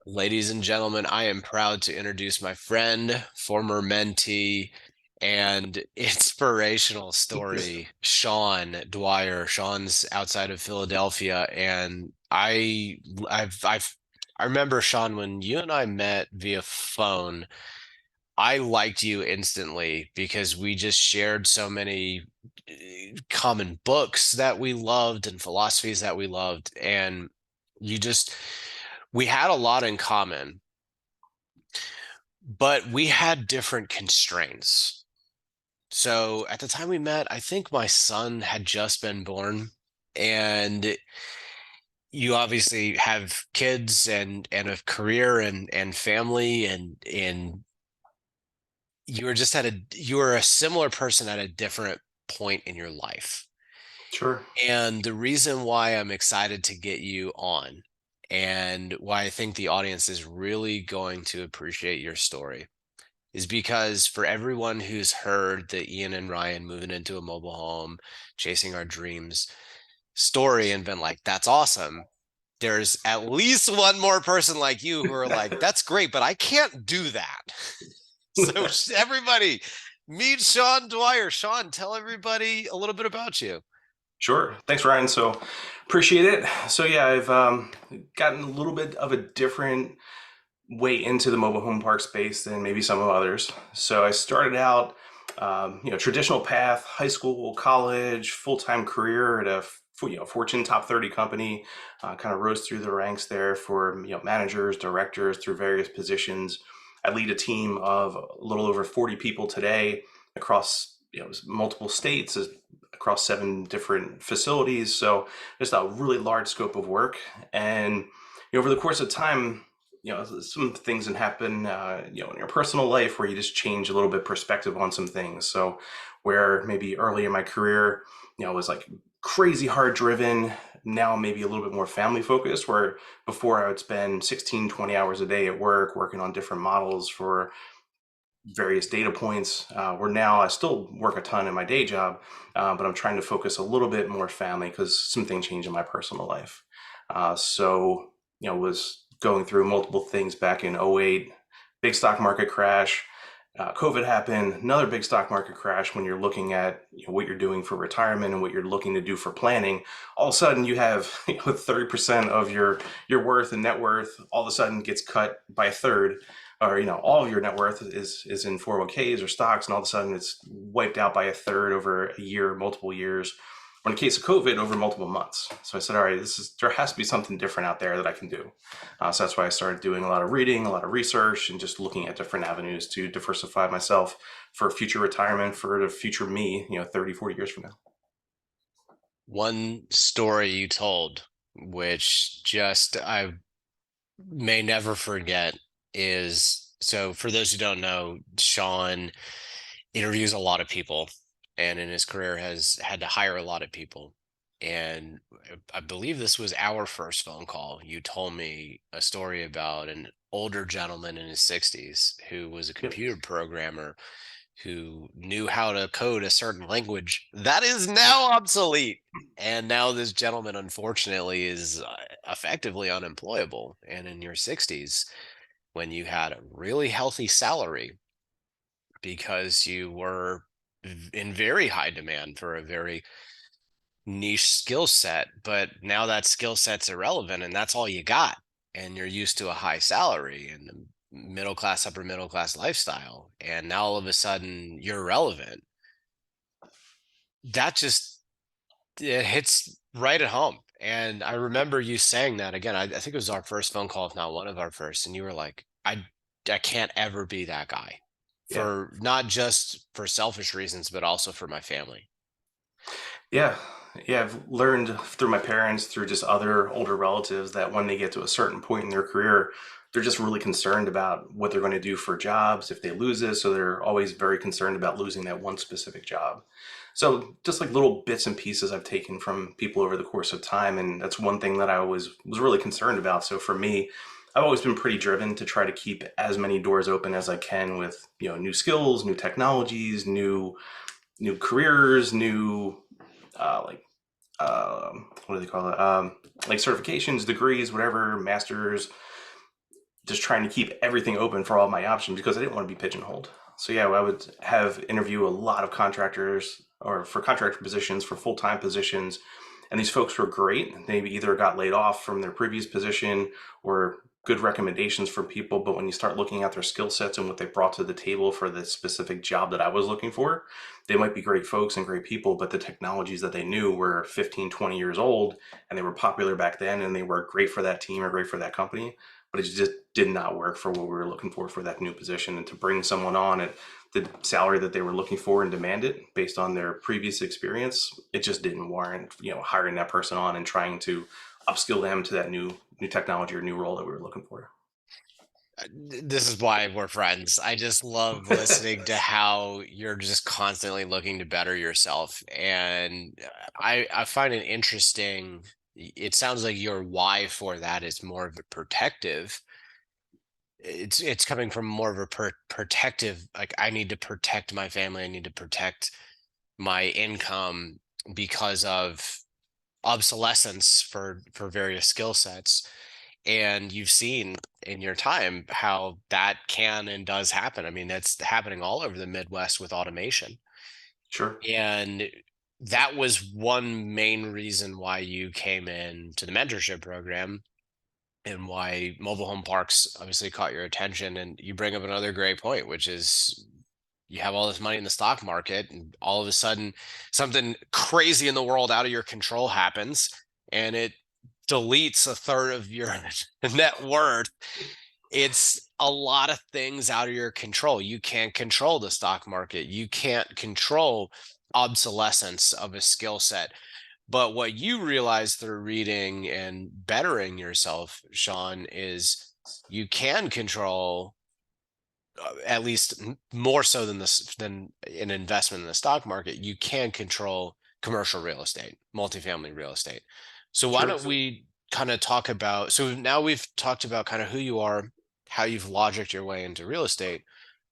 Ladies and gentlemen, I am proud to introduce my friend, former mentee, and inspirational story, Shawn Dwyer. Shawn's outside of Philadelphia, and I remember Shawn when you and I met via phone. I liked you instantly because we just shared so many common books that we loved and philosophies that we loved, and you just we had a lot in common, but we had different constraints. So at the time we met, I think my son had just been born, and you obviously have kids and a career and family, and you were a similar person at a different point in your life. Sure. And the reason why I'm excited to get you on and why I think the audience is really going to appreciate your story is because for everyone who's heard the Ian and Ryan moving into a mobile home, chasing our dreams story and been like, that's awesome. There's at least one more person like you who are like, that's great, but I can't do that. So, everybody, meet Shawn Dwyer. Shawn, tell everybody a little bit about you. Sure. Thanks, Ryan. So appreciate it. So yeah, I've gotten a little bit of a different way into the mobile home park space than maybe some of others. So I started out, traditional path, high school, college, full-time career at a Fortune top 30 company. Kind of rose through the ranks there for managers, directors through various positions. I lead a team of a little over 40 people today across multiple states, across 7 different facilities. So just a really large scope of work. And over the course of time, some things can happen, in your personal life where you just change a little bit perspective on some things. So where maybe early in my career, it was like crazy hard driven. Now maybe a little bit more family focused, where before I would spend 16, 20 hours a day at work working on different models for various data points. Where now I still work a ton in my day job, but I'm trying to focus a little bit more family because something changed in my personal life. So, was going through multiple things back in '08, big stock market crash. COVID happened, another big stock market crash. When you're looking at what you're doing for retirement and what you're looking to do for planning, all of a sudden you have 30% of your worth and net worth all of a sudden gets cut by a third, or all of your net worth is in 401ks or stocks, and all of a sudden it's wiped out by a third over a year, multiple years, or in the case of COVID, over multiple months. So I said, all right, there has to be something different out there that I can do. So that's why I started doing a lot of reading, a lot of research, and just looking at different avenues to diversify myself for future retirement, for the future me, 30, 40 years from now. One story you told, which just I may never forget, is so for those who don't know, Shawn interviews a lot of people and in his career has had to hire a lot of people. And I believe this was our first phone call. You told me a story about an older gentleman in his 60s who was a Yep. computer programmer who knew how to code a certain language that is now obsolete. And now this gentleman, unfortunately, is effectively unemployable. And in your 60s, when you had a really healthy salary because you were in very high demand for a very niche skill set, but now that skill set's irrelevant and that's all you got. And you're used to a high salary and a middle class, upper middle class lifestyle. And now all of a sudden you're relevant. That just it hits right at home. And I remember you saying that again. I think it was our first phone call, if not one of our first. And you were like, I can't ever be that guy Yeah. for not just for selfish reasons, but also for my family. Yeah. Yeah. I've learned through my parents, through just other older relatives, that when they get to a certain point in their career, they're just really concerned about what they're going to do for jobs if they lose it. So they're always very concerned about losing that one specific job. So just like little bits and pieces I've taken from people over the course of time. And that's one thing that I always was really concerned about. So for me, I've always been pretty driven to try to keep as many doors open as I can with, new skills, new technologies, new careers, new like what do they call it? Like certifications, degrees, whatever, masters, just trying to keep everything open for all my options because I didn't want to be pigeonholed. So yeah, I would have interview a lot of contractors or for contractor positions, for full-time positions. And these folks were great. They either got laid off from their previous position or good recommendations from people. But when you start looking at their skill sets and what they brought to the table for the specific job that I was looking for, they might be great folks and great people, but the technologies that they knew were 15, 20 years old and they were popular back then and they were great for that team or great for that company. But it just did not work for what we were looking for that new position. And to bring someone on at the salary that they were looking for and demand it based on their previous experience, it just didn't warrant, hiring that person on and trying to upskill them to that new technology or new role that we were looking for. This is why we're friends. I just love listening to how you're just constantly looking to better yourself. And I find it interesting. It sounds like your why for that is more of a protective. It's coming from more of a protective, like I need to protect my family, I need to protect my income because of obsolescence for various skill sets. And you've seen in your time how that can and does happen. I mean, that's happening all over the Midwest with automation. Sure. And that was one main reason why you came in to the mentorship program and why mobile home parks obviously caught your attention. And you bring up another great point, which is you have all this money in the stock market, and all of a sudden something crazy in the world out of your control happens, and it deletes a third of your net worth. It's a lot of things out of your control. You can't control the stock market. You can't control obsolescence of a skill set. But what you realize through reading and bettering yourself, Shawn, is you can control, at least more so than this than an investment in the stock market. You can control commercial real estate, multifamily real estate. So why Sure. don't we kind of talk about, so now we've talked about kind of who you are, how you've logicked your way into real estate.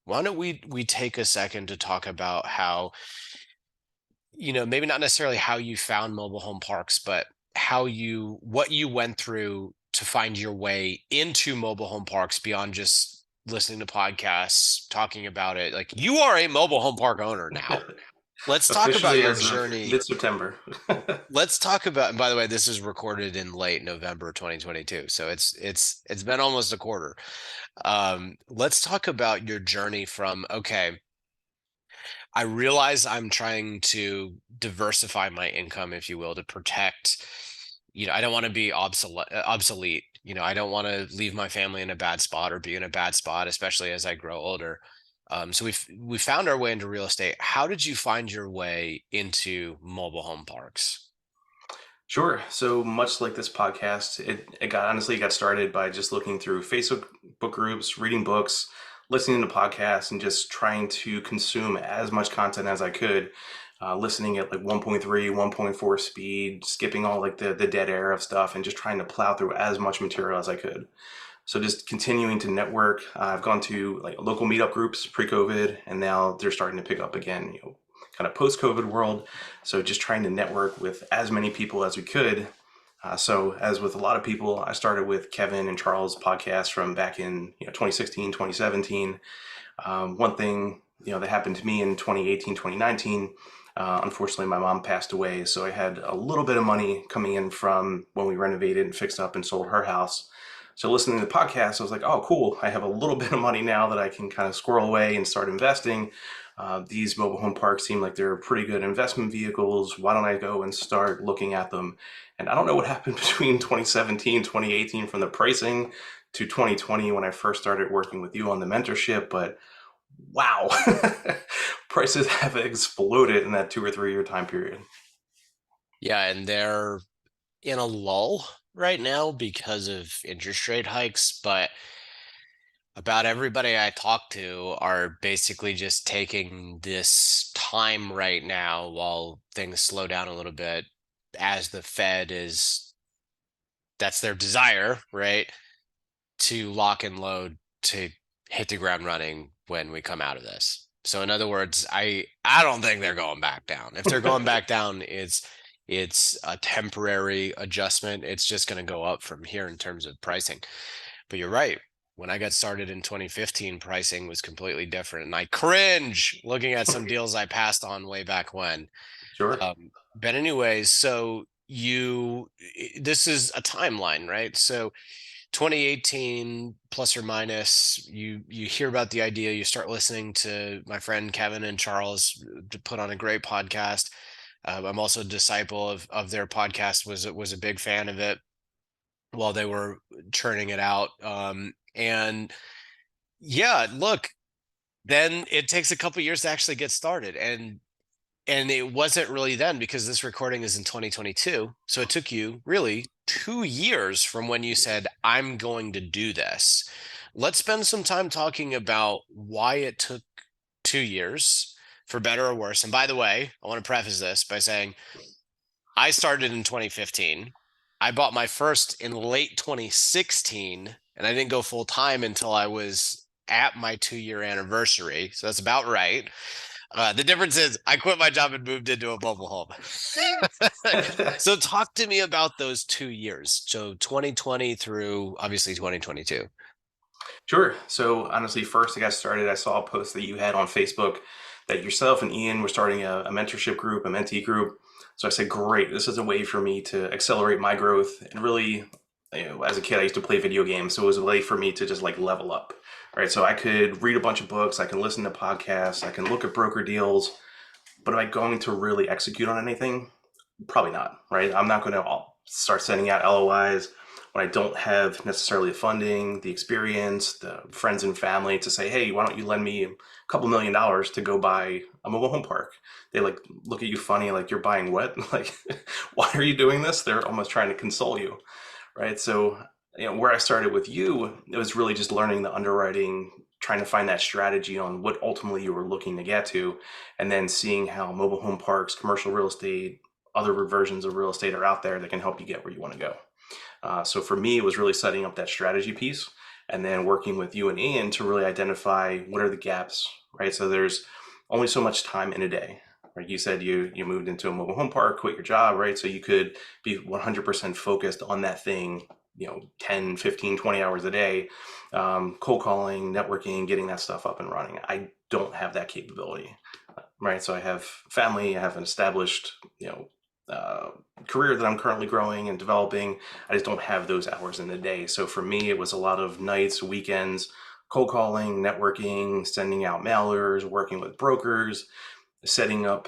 Why don't we take a second to talk about how, maybe not necessarily how you found mobile home parks, but what you went through to find your way into mobile home parks beyond just listening to podcasts, talking about it. Like, you are a mobile home park owner now. Let's talk about Officially your as of journey. mid-September. Let's talk about, and by the way, this is recorded in late November 2022. So it's been almost a quarter. Let's talk about your journey from, okay, I realize I'm trying to diversify my income, if you will, to protect, I don't want to be obsolete. I don't want to leave my family in a bad spot or be in a bad spot, especially as I grow older. So we found our way into real estate. How did you find your way into mobile home parks? Sure. So much like this podcast, it got started by just looking through Facebook book groups, reading books, listening to podcasts, and just trying to consume as much content as I could. Listening at like 1.3, 1.4 speed, skipping all like the dead air of stuff, and just trying to plow through as much material as I could. So just continuing to network. I've gone to like local meetup groups pre-COVID, and now they're starting to pick up again. Kind of post-COVID world. So just trying to network with as many people as we could. So as with a lot of people, I started with Kevin and Charles' podcast from back in 2016, 2017. One thing that happened to me in 2018, 2019. Unfortunately, my mom passed away, so I had a little bit of money coming in from when we renovated and fixed up and sold her house. So listening to the podcast, I was like, oh, cool. I have a little bit of money now that I can kind of squirrel away and start investing. These mobile home parks seem like they're pretty good investment vehicles. Why don't I go and start looking at them? And I don't know what happened between 2017, 2018 from the pricing to 2020 when I first started working with you on the mentorship, but wow, prices have exploded in that 2 or 3 year time period. Yeah, and they're in a lull right now because of interest rate hikes, but about everybody I talk to are basically just taking this time right now while things slow down a little bit, as the Fed is, that's their desire, right? To lock and load to hit the ground running when we come out of this. So in other words, I don't think they're going back down. If they're going back down, it's a temporary adjustment. It's just going to go up from here in terms of pricing. But you're right. when I got started in 2015, pricing was completely different. And I cringe looking at some deals I passed on way back when. Sure. But anyways, so this is a timeline, right? So 2018 plus or minus, you hear about the idea, you start listening to my friend Kevin and Charles to put on a great podcast. I'm also a disciple of their podcast, was a big fan of it while they were churning it out. And yeah, look, then it takes a couple years to actually get started. And it wasn't really then, because this recording is in 2022. So it took you really 2 years from when you said, I'm going to do this. Let's spend some time talking about why it took 2 years, for better or worse. And by the way, I want to preface this by saying I started in 2015. I bought my first in late 2016, and I didn't go full time until I was at my 2 year anniversary. So that's about right. The difference is I quit my job and moved into a mobile home. So talk to me about those 2 years. So 2020 through obviously 2022. Sure. So honestly, first I got started, I saw a post that you had on Facebook that yourself and Ian were starting a mentorship group, a mentee group. So I said, great, this is a way for me to accelerate my growth. And really, as a kid, I used to play video games. So it was a way for me to just like level up, right? So I could read a bunch of books, I can listen to podcasts, I can look at broker deals, but am I going to really execute on anything? Probably not, right? I'm not going to start sending out LOIs when I don't have necessarily the funding, the experience, the friends and family to say, hey, why don't you lend me a couple $1 million to go buy a mobile home park? They like look at you funny, like you're buying what? Like, why are you doing this? They're almost trying to console you, right? So, where I started with you, it was really just learning the underwriting, trying to find that strategy on what ultimately you were looking to get to, and then seeing how mobile home parks, commercial real estate, other versions of real estate are out there that can help you get where you want to go. So for me, it was really setting up that strategy piece and then working with you and Ian to really identify what are the gaps, right? So there's only so much time in a day. Right? You said you moved into a mobile home park, quit your job, right? So you could be 100% focused on that thing, 10, 15, 20 hours a day, cold calling, networking, getting that stuff up and running. I don't have that capability, right? So I have family, I have an established, uh, career that I'm currently growing and developing. I just don't have those hours in the day. So for me, it was a lot of nights, weekends, cold calling, networking, sending out mailers, working with brokers, setting up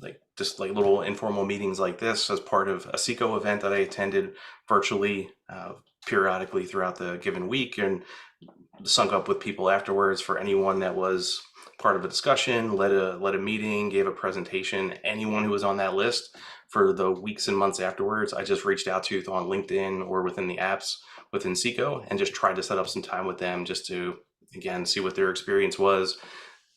like just like little informal meetings like this as part of a SECO event that I attended virtually periodically throughout the given week, and sunk up with people afterwards for anyone that was part of a discussion, led a meeting, gave a presentation. Anyone who was on that list for the weeks and months afterwards, I just reached out to on LinkedIn or within the apps within Seco and just tried to set up some time with them just to, again, see what their experience was,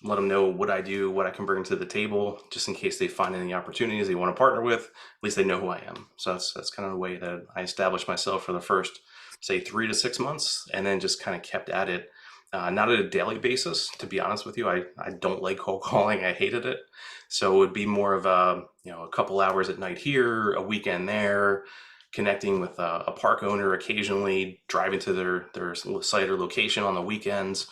let them know what I do, what I can bring to the table, just in case they find any opportunities they want to partner with. At least they know who I am. So that's kind of the way that I established myself for the first, say, 3 to 6 months, and then just kind of kept at it. Not at a daily basis, to be honest with you. I don't like cold calling. I hated it. So it would be more of a couple hours at night here, a weekend there, connecting with a park owner occasionally, driving to their site or location on the weekends,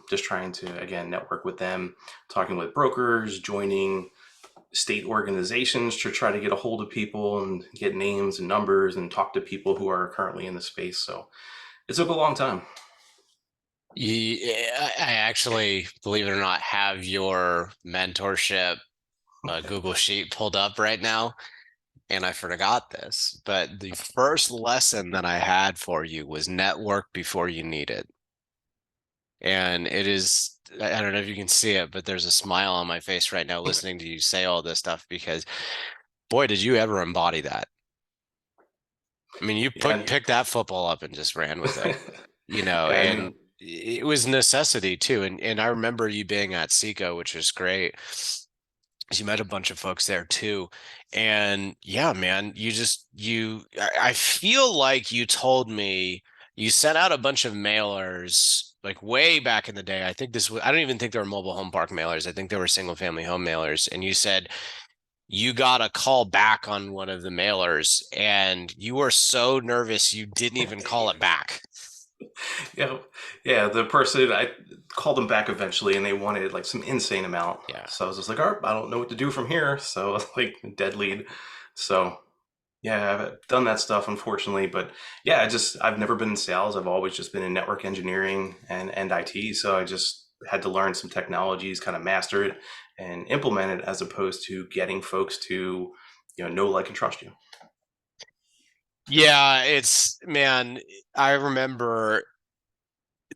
just trying to, again, network with them, talking with brokers, joining state organizations to try to get a hold of people and get names and numbers and talk to people who are currently in the space. So it took a long time. I actually, believe it or not, have your mentorship Google Sheet pulled up right now, and I forgot this, but the first lesson that I had for you was network before you need it. And it is, I don't know if you can see it, but there's a smile on my face right now listening to you say all this stuff, because boy, did you ever embody that. I mean, you Yeah. picked that football up and just ran with it, Yeah, I mean, and it was necessity too. And I remember you being at Seco, which was great. You met a bunch of folks there too. And yeah, man, I feel like you told me you sent out a bunch of mailers like way back in the day. I don't even think they were mobile home park mailers. I think they were single family home mailers. And you said you got a call back on one of the mailers and you were so nervous you didn't even call it back. Yeah, yeah. The person I called them back eventually, and they wanted like some insane amount. Yeah. So I was just like, all right, I don't know what to do from here. So I was like, dead lead. So yeah, I've done that stuff unfortunately, but yeah, I've never been in sales. I've always just been in network engineering and IT. So I just had to learn some technologies, kind of master it and implement it, as opposed to getting folks to know, like, and trust you. Yeah, it's man, I remember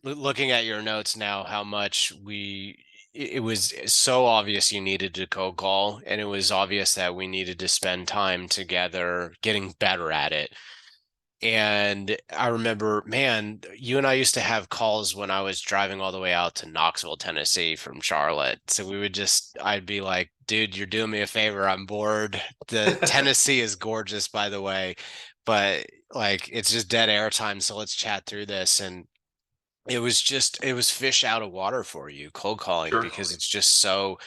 looking at your notes now how much it was so obvious you needed to cold call, and it was obvious that we needed to spend time together getting better at it. And I remember, man, you and I used to have calls when I was driving all the way out to Knoxville, Tennessee from Charlotte. So I'd be like, dude, you're doing me a favor. I'm bored. The Tennessee is gorgeous, by the way, but like it's just dead air time. So let's chat through this. And it was fish out of water for you, cold calling, Sure. because it's just so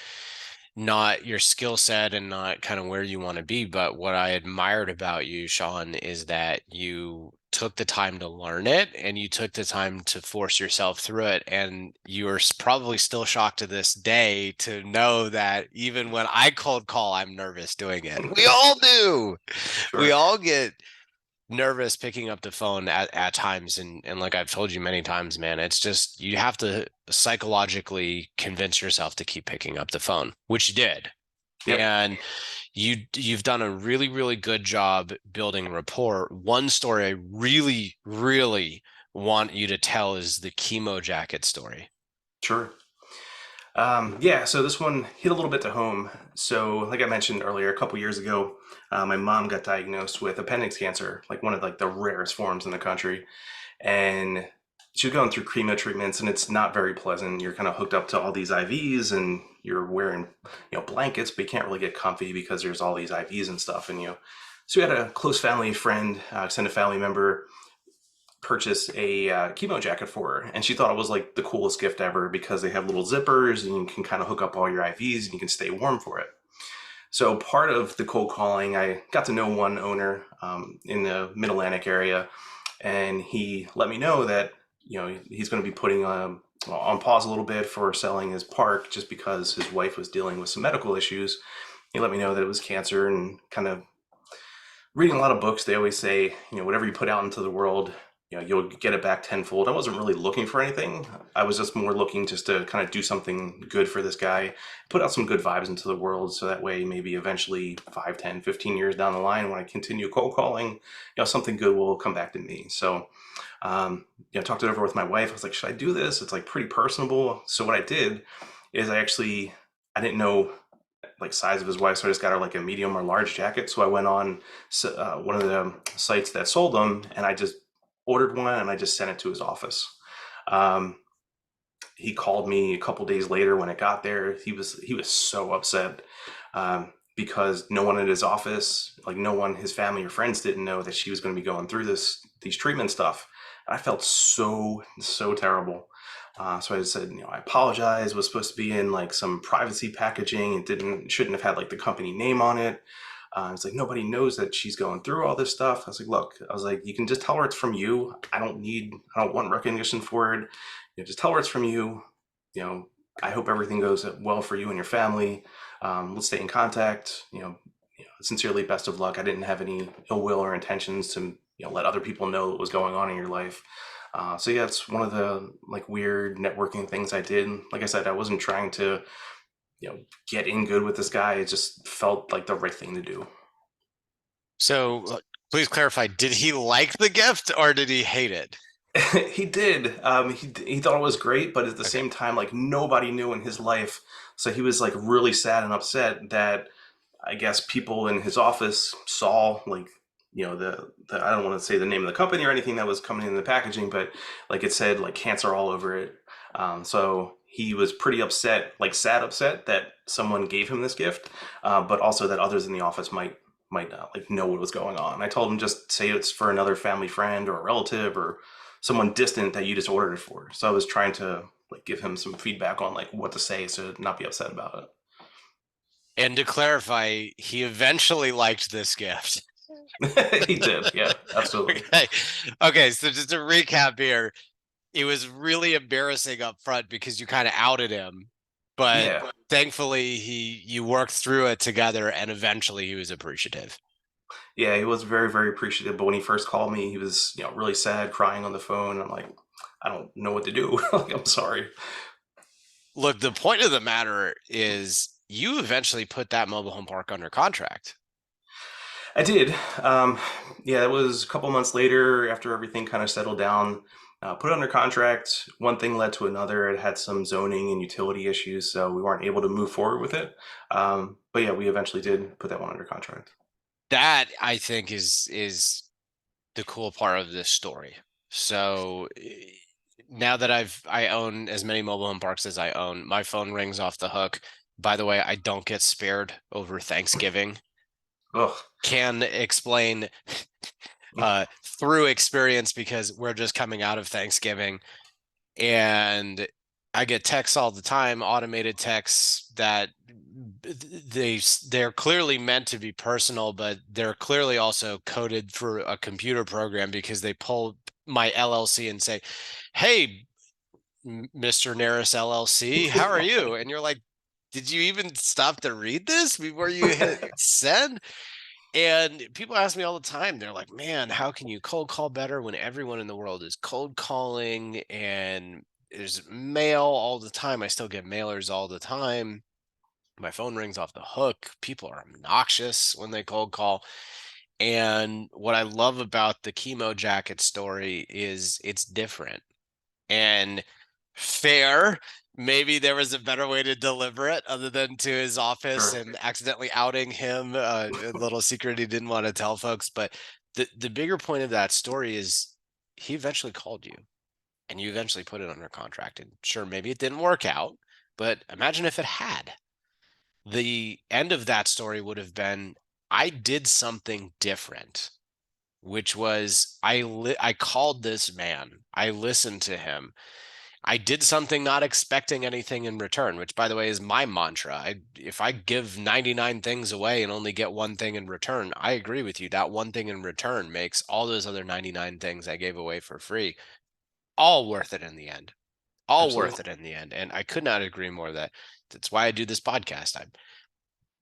not your skill set and not kind of where you want to be. But what I admired about you, Shawn, is that you took the time to learn it and you took the time to force yourself through it. And you are probably still shocked to this day to know that even when I cold call, I'm nervous doing it. We all do. We Sure. all get nervous picking up the phone at times, and like I've told you many times, man, it's just you have to psychologically convince yourself to keep picking up the phone, which you did. Yep. And you've done a really, really good job building rapport. One story I really, really want you to tell is the chemo jacket story. Sure. Yeah, so this one hit a little bit to home. So, like I mentioned earlier, a couple years ago, my mom got diagnosed with appendix cancer, like one of like the rarest forms in the country, and she was going through chemo treatments, and it's not very pleasant. You're kind of hooked up to all these IVs, and you're wearing blankets, but you can't really get comfy because there's all these IVs and stuff, and So we had a close family friend, extended family member, purchase a chemo jacket for her, and she thought it was like the coolest gift ever because they have little zippers and you can kind of hook up all your IVs and you can stay warm for it. So part of the cold calling, I got to know one owner in the Mid Atlantic area, and he let me know that he's going to be putting on pause a little bit for selling his park just because his wife was dealing with some medical issues. He let me know that it was cancer, and kind of reading a lot of books, they always say, whatever you put out into the world, you'll get it back tenfold. I wasn't really looking for anything. I was just more looking just to kind of do something good for this guy, put out some good vibes into the world. So that way, maybe eventually 5, 10, 15 years down the line, when I continue cold calling, something good will come back to me. So, talked it over with my wife. I was like, should I do this? It's like pretty personable. So what I did is I didn't know like size of his wife, so I just got her like a medium or large jacket. So I went on one of the sites that sold them, and I just ordered one and I just sent it to his office. Um, he called me a couple days later when it got there. He was so upset because no one in his office, like no one, his family or friends, didn't know that she was going to be going through these treatment stuff. I felt so terrible. So I said, I apologize. It was supposed to be in like some privacy packaging. It didn't shouldn't have had like the company name on it. It's like nobody knows that she's going through all this stuff. I was like, look, I was like, you can just tell her it's from you. I don't want recognition for it. Just tell her it's from you. You know, I hope everything goes well for you and your family. Let's stay in contact. Sincerely, best of luck. I didn't have any ill will or intentions to let other people know what was going on in your life. So yeah, it's one of the like weird networking things I did. Like I said, I wasn't trying to get in good with this guy. It just felt like the right thing to do. So please clarify, did he like the gift or did he hate it? He did. He thought it was great, but at the Okay. same time, like nobody knew in his life, so he was like really sad and upset that I guess people in his office saw like the I don't want to say the name of the company or anything that was coming in the packaging, but like it said like cancer all over it. So he was pretty upset, like sad upset that someone gave him this gift, but also that others in the office might not like know what was going on. I told him just say it's for another family friend or a relative or someone distant that you just ordered it for. So I was trying to like give him some feedback on like what to say so not be upset about it. And to clarify, he eventually liked this gift. He did. Yeah, absolutely. Okay. Okay. So just to recap here, it was really embarrassing up front because you kind of outed him, but Yeah. thankfully you worked through it together and eventually he was appreciative. Yeah, he was very, very appreciative. But when he first called me, he was, really sad, crying on the phone. I'm like, I don't know what to do. Like, I'm sorry. Look, the point of the matter is you eventually put that mobile home park under contract. I did. Yeah, it was a couple months later after everything kind of settled down. Put it under contract. One thing led to another. It had some zoning and utility issues, so we weren't able to move forward with it. But yeah, we eventually did put that one under contract. That I think is the cool part of this story. So now that I own as many mobile home parks as I own, my phone rings off the hook. By the way, I don't get spared over Thanksgiving. Ugh. Can explain through experience because we're just coming out of Thanksgiving and I get texts all the time, automated texts that they're clearly meant to be personal, but they're clearly also coded for a computer program because they pull my LLC and say, "Hey, Mr. Naris LLC, how are you?" And you're like, "Did you even stop to read this before you hit send?" And people ask me all the time, they're like, man, how can you cold call better when everyone in the world is cold calling and there's mail all the time? I still get mailers all the time. My phone rings off the hook. People are obnoxious when they cold call. And what I love about the chemo jacket story is it's different and fair. Maybe there was a better way to deliver it other than to his office Sure. and accidentally outing him, a little secret he didn't want to tell folks. But the bigger point of that story is he eventually called you and you eventually put it under contract. And sure, maybe it didn't work out, but imagine if it had. The end of that story would have been I did something different, which was I called this man. I listened to him. I did something not expecting anything in return, which by the way is my mantra. If I give 99 things away and only get one thing in return, I agree with you. That one thing in return makes all those other 99 things I gave away for free all worth it in the end. All worth Absolutely. it in the end. And I could not agree more that that's why I do this podcast.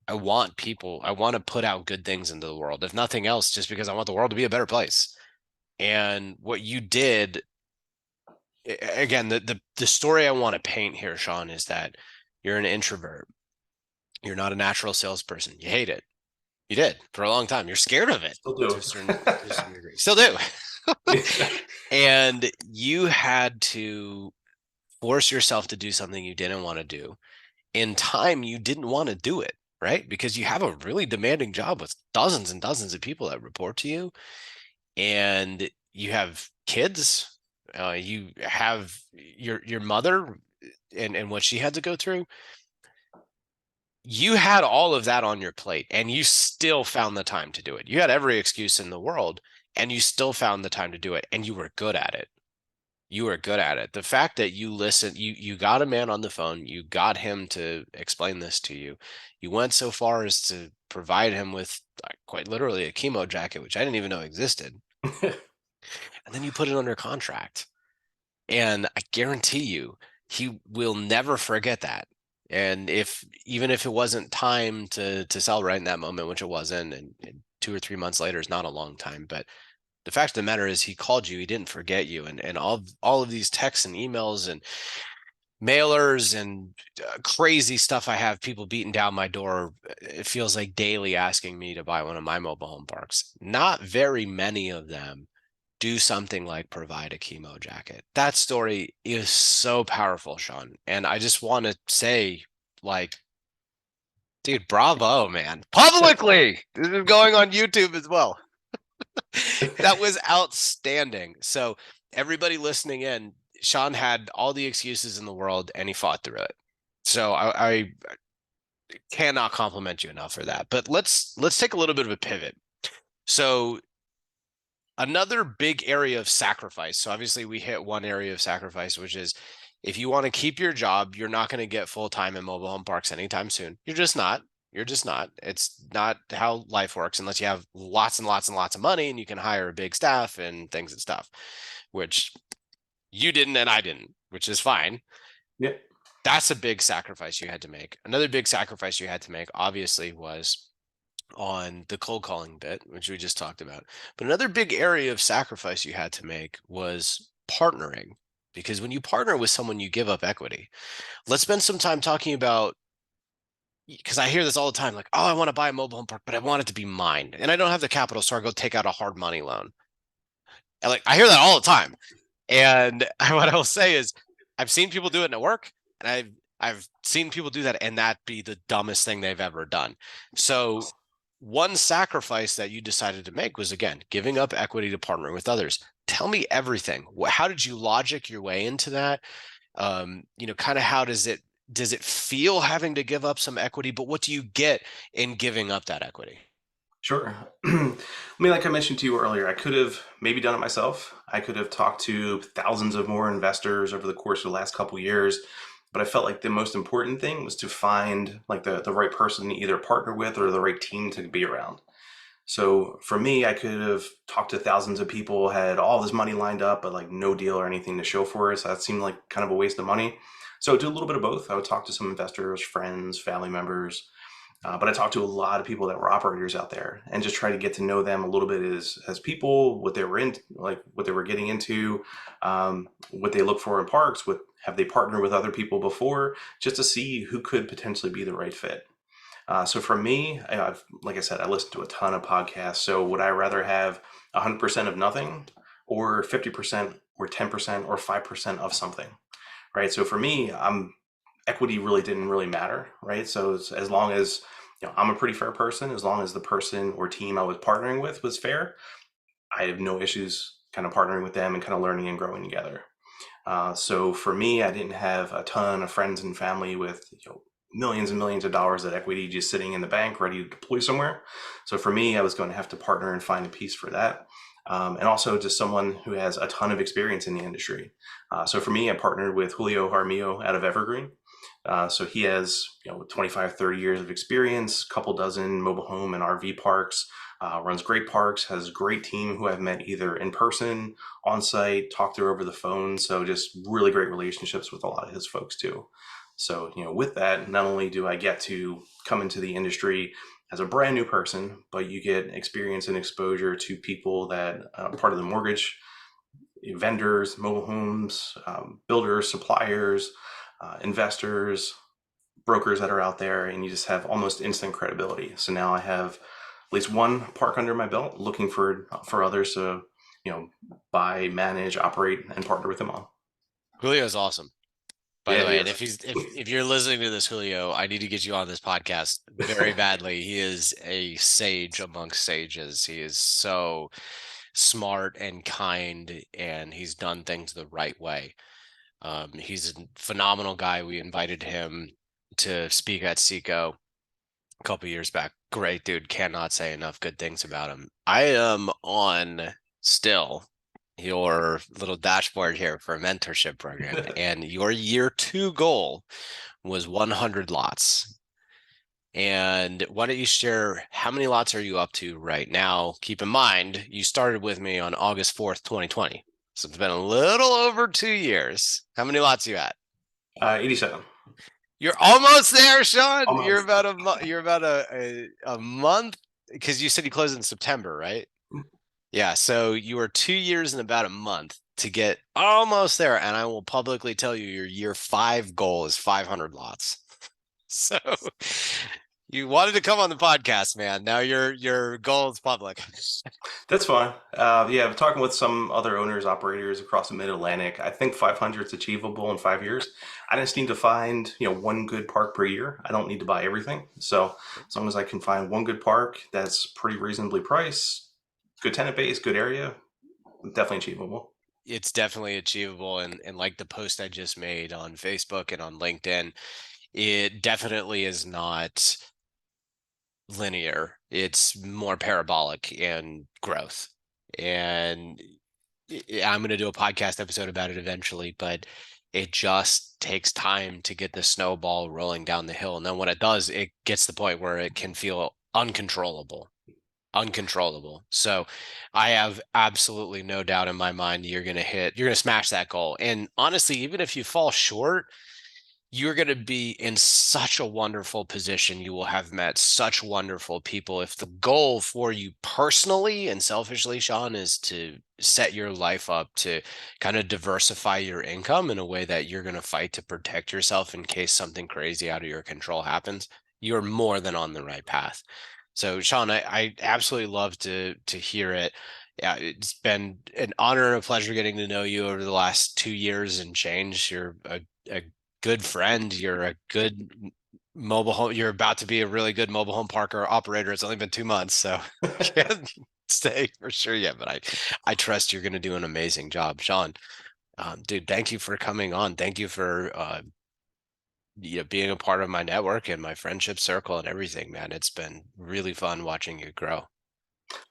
I want people, I want to put out good things into the world. If nothing else, just because I want the world to be a better place. And what you did again, the story I want to paint here, Shawn, is that you're an introvert. You're not a natural salesperson. You hate it. You did for a long time. You're scared of it Still do. to a certain degree. Still do. Yeah. And you had to force yourself to do something you didn't want to do. In time, you didn't want to do it, right? Because you have a really demanding job with dozens and dozens of people that report to you, and you have kids. You have your mother and what she had to go through. You had all of that on your plate and you still found the time to do it. You had every excuse in the world and you still found the time to do it and you were good at it. You were good at it. The fact that you listened, you got a man on the phone, you got him to explain this to you. You went so far as to provide him with quite literally a chemo jacket, which I didn't even know existed. And then you put it under contract. And I guarantee you, he will never forget that. And if even if it wasn't time to sell right in that moment, which it wasn't, and 2 or 3 months later is not a long time, but the fact of the matter is he called you, he didn't forget you, and all of these texts and emails and mailers and crazy stuff I have people beating down my door. It feels like daily asking me to buy one of my mobile home parks. Not very many of them do something like provide a chemo jacket. That story is so powerful, Shawn. And I just want to say, like, dude, bravo, man. Publicly. This is going on YouTube as well. That was outstanding. So, everybody listening in, Shawn had all the excuses in the world and he fought through it. So I cannot compliment you enough for that. But let's take a little bit of a pivot. So another big area of sacrifice. So obviously we hit one area of sacrifice, which is if you want to keep your job, you're not going to get full time in mobile home parks anytime soon. You're just not. You're just not. It's not how life works unless you have lots and lots and lots of money and you can hire a big staff and things and stuff, which you didn't and I didn't, which is fine. Yeah. That's a big sacrifice you had to make. Another big sacrifice you had to make, obviously, was on the cold calling bit, which we just talked about. But another big area of sacrifice you had to make was partnering. Because when you partner with someone, you give up equity. Let's spend some time talking about, because I hear this all the time, like, oh, I want to buy a mobile home park, but I want it to be mine. And I don't have the capital, so I go take out a hard money loan. And like I hear that all the time. And what I will say is I've seen people do it at work, and I've seen people do that and that be the dumbest thing they've ever done. So one sacrifice that you decided to make was, again, giving up equity to partner with others. Tell me everything. How did you logic your way into that? Kind of how does it feel having to give up some equity, but what do you get in giving up that equity? Sure. I mean, like I mentioned to you earlier, I could have maybe done it myself. I could have talked to thousands of more investors over the course of the last couple of years, but I felt like the most important thing was to find like the right person to either partner with or the right team to be around. So for me, I could have talked to thousands of people, had all this money lined up, but like no deal or anything to show for it. So that seemed like kind of a waste of money. So I would do a little bit of both. I would talk to some investors, friends, family members, but I talked to a lot of people that were operators out there and just try to get to know them a little bit as people, what they were in, like what they were getting into, what they look for in parks, what have they partnered with other people before, just to see who could potentially be the right fit. So for me, like I said, I listen to a ton of podcasts. So would I rather have 100% of nothing or 50% or 10% or 5% of something? Right. So for me, equity really didn't really matter. Right. So as long as I'm a pretty fair person, as long as the person or team I was partnering with was fair, I have no issues kind of partnering with them and kind of learning and growing together. So for me, I didn't have a ton of friends and family with millions and millions of dollars of equity just sitting in the bank ready to deploy somewhere. So for me, I was going to have to partner and find a piece for that. And also just someone who has a ton of experience in the industry. So for me, I partnered with Julio Jaramillo out of Evergreen. So he has 25, 30 years of experience, couple dozen mobile home and RV parks, runs great parks, has a great team who I've met either in person, on site, talked to over the phone. So just really great relationships with a lot of his folks too. So, with that, not only do I get to come into the industry as a brand new person, but you get experience and exposure to people that part of the mortgage vendors, mobile homes, builders, suppliers, investors, brokers that are out there, and you just have almost instant credibility. So now I have at least one park under my belt, looking for others to buy, manage, operate, and partner with them on. Julio's awesome, by Yeah, the he way. And is. if you're listening to this, Julio, I need to get you on this podcast very badly. He is a sage amongst sages. He is so smart and kind, and he's done things the right way. He's a phenomenal guy. We invited him to speak at Seco a couple years back. Great dude. Cannot say enough good things about him. I am on still your little dashboard here for a mentorship program, and your year 2 goal was 100 lots. And why don't you share how many lots are you up to right now? Keep in mind, you started with me on August 4th, 2020. So it's been a little over 2 years. How many lots are you at? 87. You're almost there, Shawn. You're Almost. about you're about a month, because you said you closed in September, right? Yeah, so you are 2 years and about a month to get almost there, and I will publicly tell you your year 5 goal is 500 lots. So you wanted to come on the podcast, man. Now your goal is public. That's fine. Yeah, I'm talking with some other owners, operators across the Mid-Atlantic. I think 500 is achievable in 5 years. I just need to find, one good park per year. I don't need to buy everything. So as long as I can find one good park that's pretty reasonably priced, good tenant base, good area, definitely achievable. It's definitely achievable, and like the post I just made on Facebook and on LinkedIn, it definitely is not linear. It's more parabolic in growth. And I'm going to do a podcast episode about it eventually, but It just takes time to get the snowball rolling down the hill. And then when it does, it gets to the point where it can feel uncontrollable. Uncontrollable. So I have absolutely no doubt in my mind you're going to smash that goal. And honestly, even if you fall short, you're going to be in such a wonderful position. You will have met such wonderful people. If the goal for you personally and selfishly, Shawn, is to set your life up to kind of diversify your income in a way that you're going to fight to protect yourself in case something crazy out of your control happens, you're more than on the right path. So, Shawn, I absolutely love to hear it. Yeah, it's been an honor and a pleasure getting to know you over the last 2 years and change. You're a good friend. You're a good mobile home. You're about to be a really good mobile home park or operator. It's only been 2 months, so can't say for sure yet. But I trust you're going to do an amazing job, Shawn. Dude, thank you for coming on. Thank you for being a part of my network and my friendship circle and everything, man. It's been really fun watching you grow.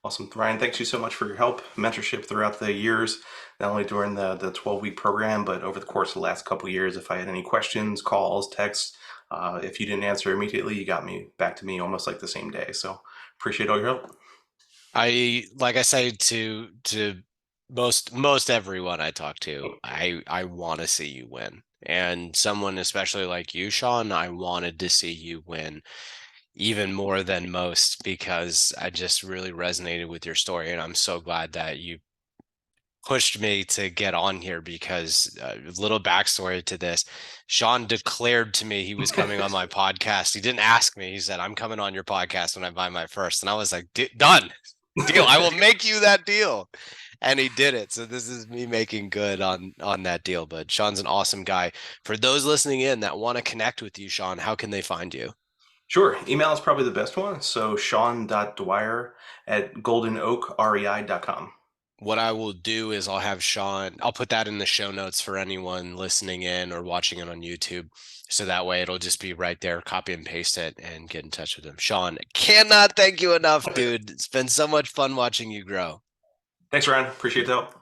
Awesome. Ryan, thanks you so much for your help, mentorship throughout the years, not only during the 12-week program, but over the course of the last couple of years. If I had any questions, calls, texts, if you didn't answer immediately, you got me back to me almost like the same day. So appreciate all your help. I like I say to most everyone I talk to, I want to see you win. And someone especially like you, Shawn, I wanted to see you win even more than most because I just really resonated with your story. And I'm so glad that you pushed me to get on here because a little backstory to this. Shawn declared to me he was coming on my podcast. He didn't ask me. He said, I'm coming on your podcast when I buy my first. And I was like, done. Deal. I will make you that deal. And he did it. So this is me making good on that deal. But Shawn's an awesome guy. For those listening in that want to connect with you, Shawn, how can they find you? Sure. Email is probably the best one. So Shawn.Dwyer at goldenoakrei.com. What I will do is I'll put that in the show notes for anyone listening in or watching it on YouTube. So that way it'll just be right there, copy and paste it and get in touch with him. Shawn, cannot thank you enough, dude. It's been so much fun watching you grow. Thanks, Ryan. Appreciate the help.